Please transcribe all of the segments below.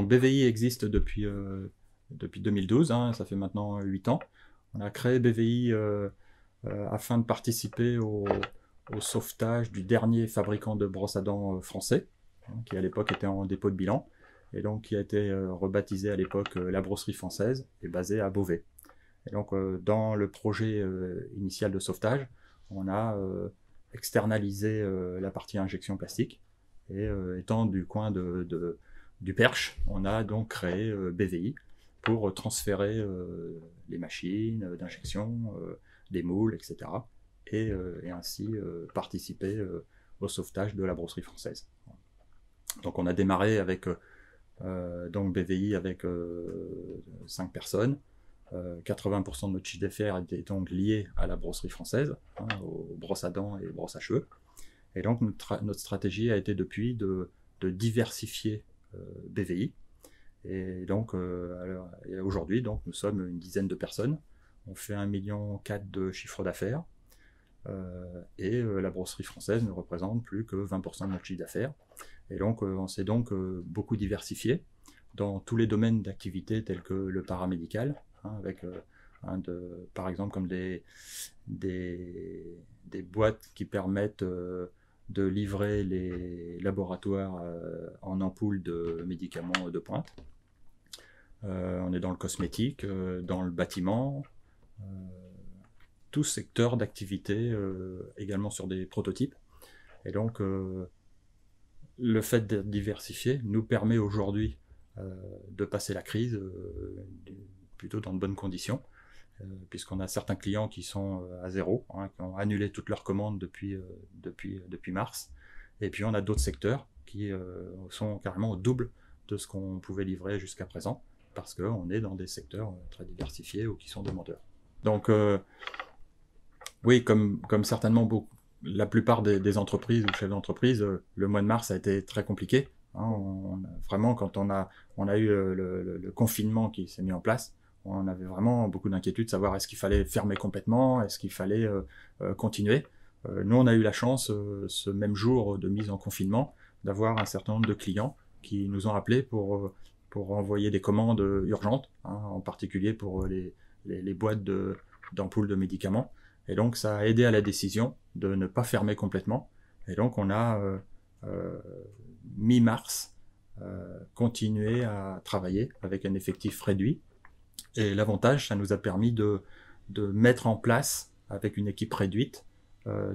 Donc BVI existe depuis 2012, hein, ça fait maintenant 8 ans. On a créé BVI afin de participer au sauvetage du dernier fabricant de brosses à dents français, hein, qui à l'époque était en dépôt de bilan, et donc qui a été rebaptisé à l'époque la Brosserie Française, et basé à Beauvais. Et donc dans le projet initial de sauvetage, on a externalisé la partie injection plastique, et étant du coin du Perche, on a donc créé BVI pour transférer les machines d'injection, des moules, etc. Et ainsi participer au sauvetage de la brosserie française. Donc on a démarré avec donc BVI avec 5 personnes. 80% de notre chiffre d'affaires était donc lié à la brosserie française, hein, aux brosses à dents et aux brosses à cheveux. Et donc notre stratégie a été depuis de diversifier BVI. Et donc aujourd'hui, donc, nous sommes une dizaine de personnes. On fait 1,4 million de chiffre d'affaires. Et la brosserie française ne représente plus que 20% de notre chiffre d'affaires. Et donc on s'est donc beaucoup diversifié dans tous les domaines d'activité tels que le paramédical, hein, avec par exemple comme des boîtes qui permettent de livrer les laboratoires en ampoules de médicaments de pointe. On est dans le cosmétique, dans le bâtiment, tout secteur d'activité, également sur des prototypes. Et donc le fait d'être diversifié nous permet aujourd'hui de passer la crise plutôt dans de bonnes conditions, puisqu'on a certains clients qui sont à zéro, hein, qui ont annulé toutes leurs commandes depuis mars, et puis on a d'autres secteurs qui sont carrément au double de ce qu'on pouvait livrer jusqu'à présent, parce qu'on est dans des secteurs très diversifiés ou qui sont demandeurs. Donc oui, comme certainement la plupart des entreprises ou chefs d'entreprise, le mois de mars a été très compliqué. Hein, vraiment, quand on a eu le confinement qui s'est mis en place, on avait vraiment beaucoup d'inquiétude de savoir est-ce qu'il fallait fermer complètement, est-ce qu'il fallait continuer. Nous, on a eu la chance, ce même jour de mise en confinement, d'avoir un certain nombre de clients qui nous ont appelés pour envoyer des commandes urgentes, hein, en particulier pour les boîtes d'ampoules de médicaments. Et donc, ça a aidé à la décision de ne pas fermer complètement. Et donc, on a, mi-mars, continué à travailler avec un effectif réduit. Et l'avantage, ça nous a permis de mettre en place, avec une équipe réduite,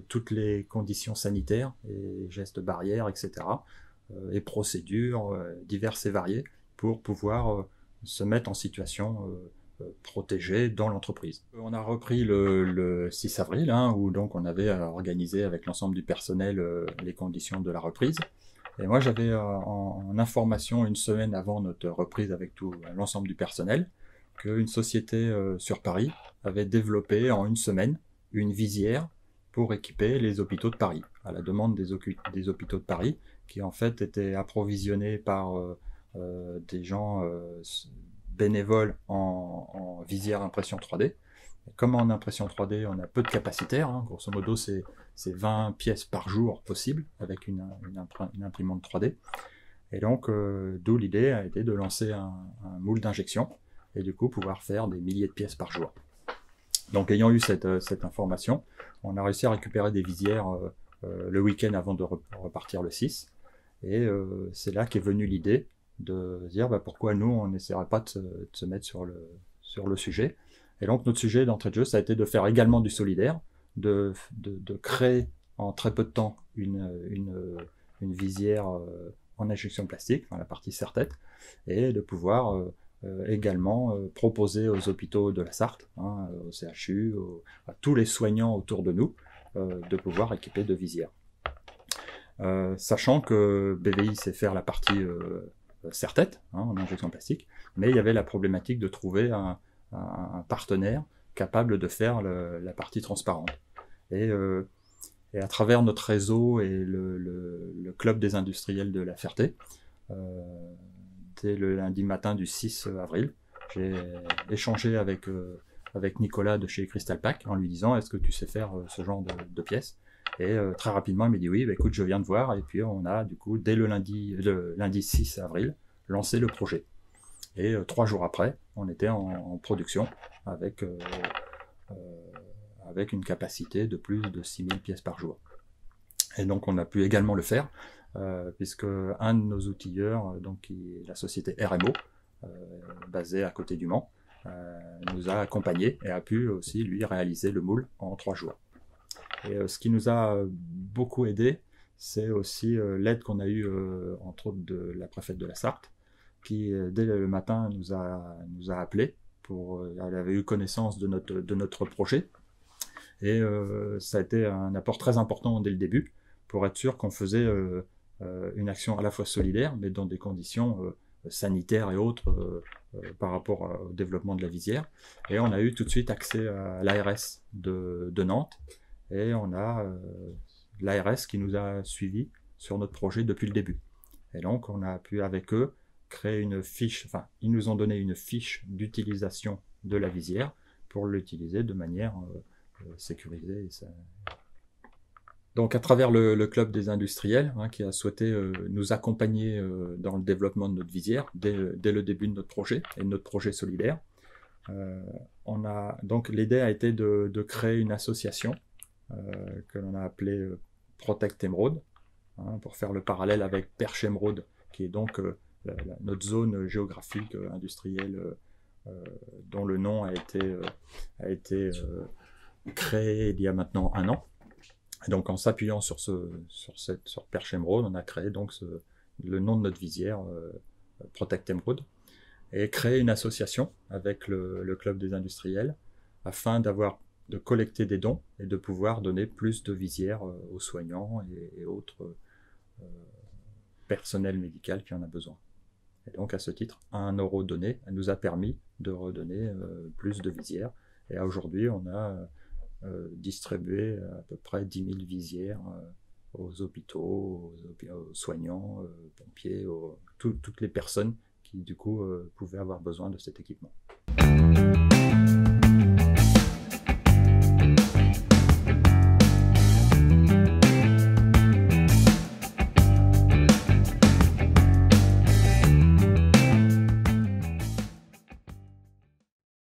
toutes les conditions sanitaires et gestes barrières, etc., et procédures diverses et variées pour pouvoir se mettre en situation protégée dans l'entreprise. On a repris le 6 avril, hein, où donc on avait organisé avec l'ensemble du personnel les conditions de la reprise. Et moi, j'avais en information une semaine avant notre reprise avec tout l'ensemble du personnel qu'une société sur Paris avait développé en une semaine une visière pour équiper les hôpitaux de Paris, à la demande des hôpitaux de Paris, qui en fait étaient approvisionnés par des gens bénévoles en visière impression 3D. Et comme en impression 3D, on a peu de capacitaire, hein, grosso modo c'est 20 pièces par jour possible avec une imprimante 3D. Et donc, d'où l'idée a été de lancer un moule d'injection et du coup pouvoir faire des milliers de pièces par jour. Donc, ayant eu cette information, on a réussi à récupérer des visières le week-end avant de repartir le 6. Et c'est là qu'est venue l'idée de dire pourquoi nous, on n'essaierait pas de se mettre sur le sujet. Et donc, notre sujet d'entrée de jeu, ça a été de faire également du solidaire, de créer en très peu de temps une visière en injection plastique, enfin, la partie serre-tête, et de pouvoir également proposer aux hôpitaux de la Sarthe, hein, au CHU, à tous les soignants autour de nous, de pouvoir équiper de visières. Sachant que BVI sait faire la partie serre-tête, hein, en injection plastique, mais il y avait la problématique de trouver un partenaire capable de faire la partie transparente. Et à travers notre réseau et le club des industriels de La Ferté, dès le lundi matin du 6 avril, j'ai échangé avec Nicolas de chez Crystal Pack en lui disant « Est-ce que tu sais faire ce genre de pièces ?» Et très rapidement, il m'a dit « Oui, écoute, je viens de voir. » Et puis on a du coup, dès le lundi 6 avril, lancer le projet. Et 3 jours après, on était en production avec une capacité de plus de 6000 pièces par jour. Et donc on a pu également le faire, puisque un de nos outilleurs, donc qui est la société RMO, basée à côté du Mans, nous a accompagnés et a pu aussi lui réaliser le moule en 3 jours. Et ce qui nous a beaucoup aidé, c'est aussi l'aide qu'on a eue entre autres de la préfète de la Sarthe, qui dès le matin nous a appelés elle avait eu connaissance de notre projet, et ça a été un apport très important dès le début pour être sûr qu'on faisait une action à la fois solidaire, mais dans des conditions sanitaires et autres par rapport au développement de la visière. Et on a eu tout de suite accès à l'ARS de Nantes, et on a l'ARS qui nous a suivis sur notre projet depuis le début. Et donc on a pu avec eux créer une fiche, enfin ils nous ont donné une fiche d'utilisation de la visière pour l'utiliser de manière sécurisée. Donc à travers le club des industriels, qui a souhaité nous accompagner dans le développement de notre visière dès le début de notre projet et de notre projet solidaire, donc l'idée a été de créer une association que l'on a appelée Protect Emeraude, pour faire le parallèle avec Perche Émeraude, qui est donc notre zone géographique industrielle dont le nom a été créé il y a maintenant 1 an. Et donc en s'appuyant sur Perche Émeraude, on a créé donc le nom de notre visière, Protect Emeraude, et créé une association avec le club des industriels afin de collecter des dons et de pouvoir donner plus de visières aux soignants et autres personnel médical qui en a besoin. Et donc à ce titre, 1 euro donné nous a permis de redonner plus de visières. Et aujourd'hui, on a distribué à peu près 10 000 visières aux hôpitaux, aux soignants, aux pompiers, toutes les personnes qui du coup pouvaient avoir besoin de cet équipement.